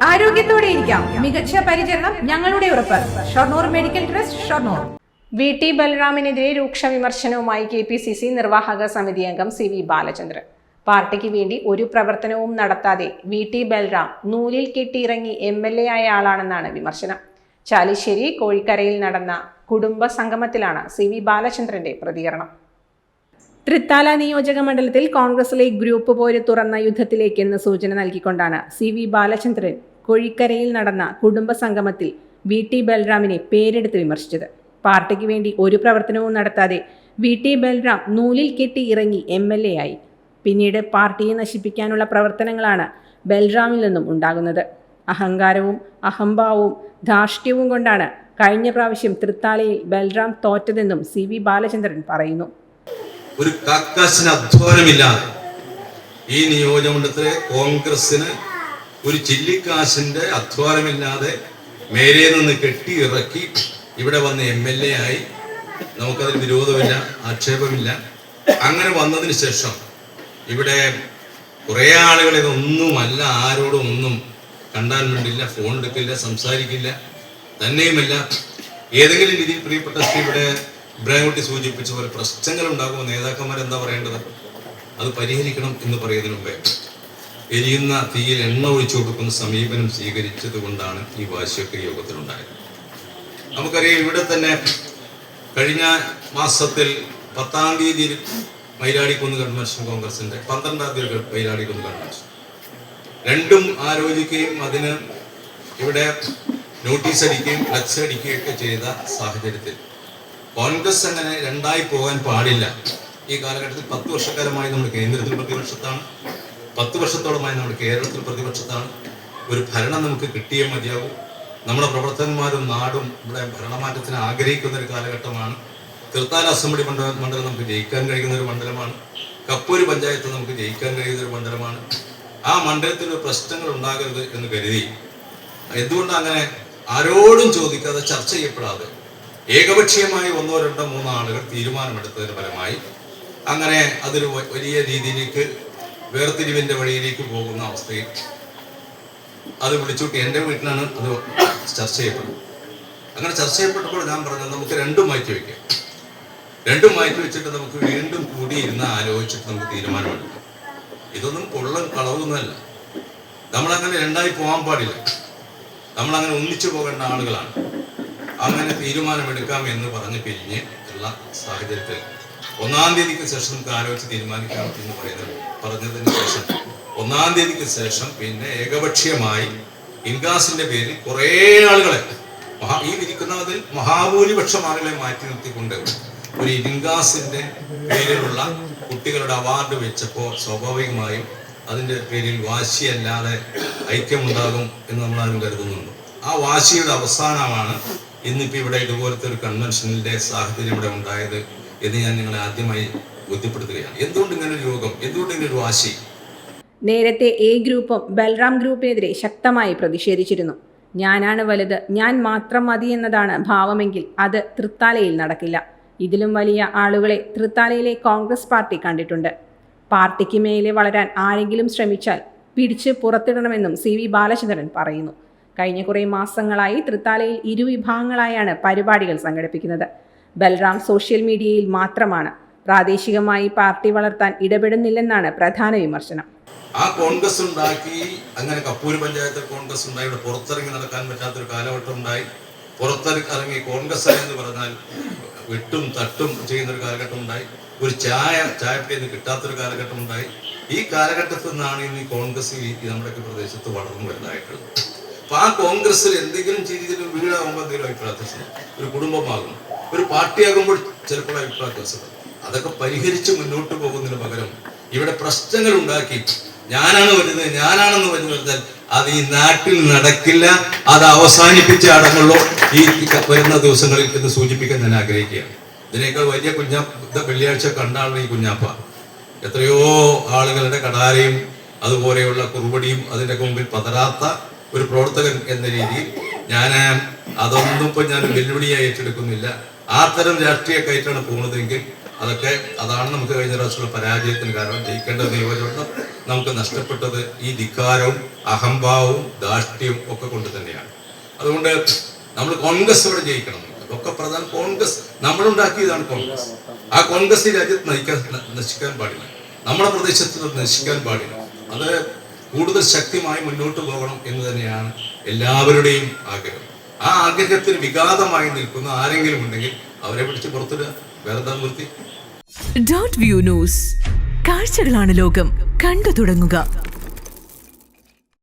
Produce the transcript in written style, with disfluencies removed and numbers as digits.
ആരോഗ്യത്തോടെ ഇരിക്കാം. മികച്ച പരിചരണം ഞങ്ങളുടെ ഉറപ്പ്. Shoranur medical trust, Shoranur. VT ബൽറാമിനെതിരെ രൂക്ഷ വിമർശനവുമായി KPCC നിർവാഹക സമിതി അംഗം CV ബാലചന്ദ്രൻ. പാർട്ടിക്ക് വേണ്ടി ഒരു പ്രവർത്തനവും നടത്താതെ VT ബൽറാം നൂലിൽ കെട്ടിയിറങ്ങി MLA ആയ ആളാണെന്നാണ് വിമർശനം. ചാലിശ്ശേരി കോഴിക്കരയിൽ നടന്ന കുടുംബ സംഗമത്തിലാണ് CV ബാലചന്ദ്രന്റെ പ്രതികരണം. തൃത്താല നിയോജക മണ്ഡലത്തിൽ കോൺഗ്രസിലെ ഗ്രൂപ്പ് പോര് തുറന്ന യുദ്ധത്തിലേക്കെന്ന് സൂചന നൽകിക്കൊണ്ടാണ് CV ബാലചന്ദ്രൻ കോഴിക്കരയിൽ നടന്ന കുടുംബ സംഗമത്തിൽ VT ബൽറാമിനെ പേരെടുത്ത് വിമർശിച്ചത്. പാർട്ടിക്ക് വേണ്ടി ഒരു പ്രവർത്തനവും നടത്താതെ VT ബൽറാം നൂലിൽ കെട്ടി ഇറങ്ങി MLA ആയി. പിന്നീട് പാർട്ടിയെ നശിപ്പിക്കാനുള്ള പ്രവർത്തനങ്ങളാണ് ബൽറാമിൽ നിന്നും ഉണ്ടാകുന്നത്. അഹങ്കാരവും അഹംഭാവവും ധാർഷ്ട്യവും കൊണ്ടാണ് കഴിഞ്ഞ പ്രാവശ്യം തൃത്താലയിൽ ബൽറാം തോറ്റതെന്നും CV ബാലചന്ദ്രൻ പറയുന്നു. ഒരു കാക്കാശിന് അധ്വാനമില്ലാതെ ഈ നിയോജകമണ്ഡലത്തിലെ കോൺഗ്രസിന് ഒരു ചില്ലിക്കാശിന്റെ അധ്വാനമില്ലാതെ മേലെ നിന്ന് കെട്ടി ഇറക്കി ഇവിടെ വന്ന് MLA ആയി. നമുക്കതിൽ വിരോധമില്ല, ആക്ഷേപമില്ല. അങ്ങനെ വന്നതിന് ശേഷം ഇവിടെ കുറേ ആളുകൾ ഇതൊന്നുമല്ല, ആരോടും ഒന്നും കണ്ടാൽ വേണ്ടില്ല, ഫോൺ എടുക്കില്ല, സംസാരിക്കില്ല. തന്നെയുമല്ല, ഏതെങ്കിലും രീതിയിൽ പ്രിയപ്പെട്ട ഇവിടെ ഇബ്രാഹിംകുട്ടി സൂചിപ്പിച്ച പോലെ പ്രശ്നങ്ങൾ ഉണ്ടാകുമ്പോൾ നേതാക്കന്മാരെന്താ പറയേണ്ടത്? അത് പരിഹരിക്കണം എന്ന് പറയുന്നതിന് മുമ്പേ എരിയുന്ന തീയിൽ എണ്ണ ഒഴിച്ചു കൊടുക്കുന്ന സമീപനം സ്വീകരിച്ചത് കൊണ്ടാണ് ഈ വാശിയൊക്കെ യോഗത്തിലുണ്ടായത്. നമുക്കറിയാം, ഇവിടെ തന്നെ കഴിഞ്ഞ മാസത്തിൽ 10-ാം തീയതി മൈലാടിക്കുന്ന് കൺവെൻഷൻ കോൺഗ്രസിന്റെ 12-ാം തീയതി മൈലാടിക്കുന്ന് കൺവെൻഷൻ രണ്ടും ആലോചിക്കുകയും അതിന് ഇവിടെ നോട്ടീസ് അടിക്കുകയും ഫ്ലക്സ് അടിക്കുകയും ഒക്കെ ചെയ്ത സാഹചര്യത്തിൽ കോൺഗ്രസ് അങ്ങനെ രണ്ടായി പോകാൻ പാടില്ല. ഈ കാലഘട്ടത്തിൽ 10 വർഷക്കാലമായി നമ്മൾ കേന്ദ്രത്തിൽ പ്രതിപക്ഷത്താണ്, 10 വർഷത്തോളമായി നമ്മൾ കേരളത്തിൽ പ്രതിപക്ഷത്താണ്. ഒരു ഭരണം നമുക്ക് കിട്ടിയേ മതിയാകും. നമ്മുടെ പ്രവർത്തകന്മാരും നാടും ഇവിടെ ഭരണമാറ്റത്തിന് ആഗ്രഹിക്കുന്ന ഒരു കാലഘട്ടമാണ്. തൃത്താല അസംബ്ലി മണ്ഡലം നമുക്ക് ജയിക്കാൻ കഴിയുന്ന ഒരു മണ്ഡലമാണ്. കപ്പൂര് പഞ്ചായത്ത് നമുക്ക് ജയിക്കാൻ കഴിയുന്ന ഒരു മണ്ഡലമാണ്. ആ മണ്ഡലത്തിൽ പ്രശ്നങ്ങൾ ഉണ്ടാകരുത് എന്ന് കരുതി എന്തുകൊണ്ട് അങ്ങനെ ആരോടും ചോദിക്കാതെ ചർച്ച ചെയ്യപ്പെടാതെ ഏകപക്ഷീയമായി 1, 2, 3 ആളുകൾ തീരുമാനമെടുത്തതിന് ഫലമായി അങ്ങനെ അതൊരു വലിയ രീതിയിലേക്ക് വേർതിരിവിന്റെ വഴിയിലേക്ക് പോകുന്ന അവസ്ഥയിൽ അത് വിളിച്ചുകൂട്ടി എൻ്റെ വീട്ടിലാണ് അത് ചർച്ച ചെയ്യപ്പെട്ടത്. അങ്ങനെ ചർച്ച ചെയ്യപ്പെട്ടപ്പോൾ ഞാൻ പറഞ്ഞത് നമുക്ക് രണ്ടും മാറ്റി വയ്ക്കാം. രണ്ടും മാറ്റി വെച്ചിട്ട് നമുക്ക് വീണ്ടും കൂടിയിരുന്ന് ആലോചിച്ചിട്ട് നമുക്ക് തീരുമാനമെടുക്കാം. ഇതൊന്നും കൊള്ളം കളവൊന്നുമല്ല. നമ്മളങ്ങനെ രണ്ടായി പോകാൻ പാടില്ല. നമ്മളങ്ങനെ ഒന്നിച്ചു പോകേണ്ട ആളുകളാണ്. അങ്ങനെ തീരുമാനമെടുക്കാം എന്ന് പറഞ്ഞ് പിരിഞ്ഞ് ഉള്ള സാഹചര്യത്തിൽ 1-ാം തീയതിക്ക് ശേഷം നമുക്ക് ആലോചിച്ച് തീരുമാനിക്കാം എന്ന് പറഞ്ഞതിന് ശേഷം 1-ാം തീയതിക്ക് ശേഷം പിന്നെ ഏകപക്ഷീയമായി ഇൻകാസിന്റെ പേരിൽ കുറേ ആളുകളെ ഈ ഇരിക്കുന്നതിൽ മഹാഭൂരിപക്ഷം ആളുകളെ മാറ്റി നിർത്തിക്കൊണ്ട് ഒരു ഇൻകാസിന്റെ പേരിലുള്ള കുട്ടികളുടെ അവാർഡ് വെച്ചപ്പോൾ സ്വാഭാവികമായും അതിൻ്റെ പേരിൽ വാശിയല്ലാതെ ഐക്യമുണ്ടാകും എന്ന് നമ്മളാരും കരുതുന്നുണ്ട്. ആ വാശിയുടെ അവസാനമാണ് ഇന്നിപ്പോൾ ഇവിടെ ഇതുപോലത്തെ ഒരു കൺവെൻഷനിന്റെ സാഹചര്യം ഇവിടെ ഉണ്ടായത് എന്ന് ഞാൻ നിങ്ങളെ ആദ്യമായി ബോധ്യപ്പെടുത്തുകയാണ്. എന്തുകൊണ്ട് ഇങ്ങനെ ഒരു യോഗം, എന്തുകൊണ്ട് ഇങ്ങനെ ഒരു വാശി? നേരത്തെ A ഗ്രൂപ്പും ബൽറാം ഗ്രൂപ്പിനെതിരെ ശക്തമായി പ്രതിഷേധിച്ചിരുന്നു. ഞാനാണ് വലുത്, ഞാൻ മാത്രം മതി എന്നതാണ് ഭാവമെങ്കിൽ അത് തൃത്താലയിൽ നടക്കില്ല. ഇതിലും വലിയ ആളുകളെ തൃത്താലയിലെ കോൺഗ്രസ് പാർട്ടി കണ്ടിട്ടുണ്ട്. പാർട്ടിക്ക് മേലെ വളരാൻ ആരെങ്കിലും ശ്രമിച്ചാൽ പിടിച്ച് പുറത്തിടണമെന്നും CV ബാലചന്ദ്രൻ പറയുന്നു. കഴിഞ്ഞ കുറേ മാസങ്ങളായി തൃത്താലയിൽ ഇരുവിഭാഗങ്ങളായാണ് പരിപാടികൾ സംഘടിപ്പിക്കുന്നത്. ബൽറാം സോഷ്യൽ മീഡിയയിൽ മാത്രമാണ്. പ്രാദേശികമായി പാർട്ടി വളർത്താൻ ഇടപെടുന്നില്ലെന്നാണ് പ്രധാന വിമർശനം. ആ കോൺഗ്രസ് ഉണ്ടാക്കി, അങ്ങനെ കപ്പൂര് പഞ്ചായത്തിൽ കോൺഗ്രസ് ഉണ്ടായി. ഇവിടെ പുറത്തിറങ്ങി നടക്കാൻ പറ്റാത്തൊരു കാലഘട്ടം ഉണ്ടായി. പുറത്തിറങ്ങി കോൺഗ്രസ് എന്ന് പറഞ്ഞാൽ വിട്ടും തട്ടും ചെയ്യുന്നൊരു കാലഘട്ടം ഉണ്ടായി. ഒരു ചായപ്പേന്ന് കിട്ടാത്തൊരു കാലഘട്ടം ഉണ്ടായി. ഈ കാലഘട്ടത്തിൽ നിന്നാണ് ഇന്ന് ഈ കോൺഗ്രസ് നമ്മുടെയൊക്കെ പ്രദേശത്ത് വളർന്നു വരുന്നതായിട്ടുള്ളത്. അപ്പൊ ആ കോൺഗ്രസ്സിൽ എന്തെങ്കിലും രീതിയിൽ വീടാകുമ്പോൾ എന്തെങ്കിലും അഭിപ്രായ വ്യത്യാസം, ഒരു കുടുംബമാകും, ഒരു പാർട്ടിയാകുമ്പോൾ ചിലപ്പോൾ അഭിപ്രായ വ്യത്യാസം, അതൊക്കെ പരിഹരിച്ച് മുന്നോട്ട് പോകുന്നതിന് പകരം ഇവിടെ പ്രശ്നങ്ങൾ ഉണ്ടാക്കി ഞാനാണ് വരുന്നത്, ഞാനാണെന്ന് വരുന്നത് അത് ഈ നാട്ടിൽ നടക്കില്ല. അത് അവസാനിപ്പിച്ച അടങ്ങുള്ളൂ ഈ വരുന്ന ദിവസങ്ങളിൽ എന്ന് സൂചിപ്പിക്കാൻ ഞാൻ ആഗ്രഹിക്കുകയാണ്. ഇതിനേക്കാൾ വലിയ വെള്ളിയാഴ്ച കണ്ടാണ് ഈ കുഞ്ഞാപ്പ. എത്രയോ ആളുകളുടെ കടാരയും അതുപോലെയുള്ള കുറുപടിയും അതിൻ്റെ മുമ്പിൽ പതരാത്ത ഒരു പ്രവർത്തകൻ എന്ന രീതിയിൽ ഞാൻ അതൊന്നും ഇപ്പം ഞാൻ വെല്ലുവിളിയായി ഏറ്റെടുക്കുന്നില്ല. ആ തരം രാഷ്ട്രീയക്കായിട്ടാണ് പോകുന്നതെങ്കിൽ അതാണ് നമുക്ക് കഴിഞ്ഞ പ്രാവശ്യമുള്ള പരാജയത്തിന് കാരണം. ജയിക്കേണ്ട നിയോജകമണ്ഡലം നമുക്ക് നഷ്ടപ്പെട്ടത് ഈ ധിക്കാരവും അഹംഭാവവും ധാർഷ്ട്യവും ഒക്കെ കൊണ്ട് തന്നെയാണ്. അതുകൊണ്ട് നമ്മൾ കോൺഗ്രസ് ഇവിടെ ജയിക്കണം. ഇതൊക്കെ പ്രധാന കോൺഗ്രസ് നമ്മളുണ്ടാക്കിയതാണ്. കോൺഗ്രസ് ആ കോൺഗ്രസ് ഈ രാജ്യത്ത് നശിക്കാൻ പാടില്ല, നമ്മുടെ പ്രദേശത്ത് നശിക്കാൻ പാടില്ല. അത് കൂടുതൽ ശക്തിമായി മുന്നോട്ട് പോകണം എന്ന് തന്നെയാണ് എല്ലാവരുടെയും ആഗ്രഹം. ആ ആഗ്രഹത്തിന് വിഘാതമായി നിൽക്കുന്ന ആരെങ്കിലും ഉണ്ടെങ്കിൽ അവരെ പിടിച്ച് പുറത്തിടുക. വേറെന്താ നിർത്തി. .വ്യൂ ന്യൂസ്, കാഴ്ചകളാണ് ലോകം, കണ്ടു തുടങ്ങുക.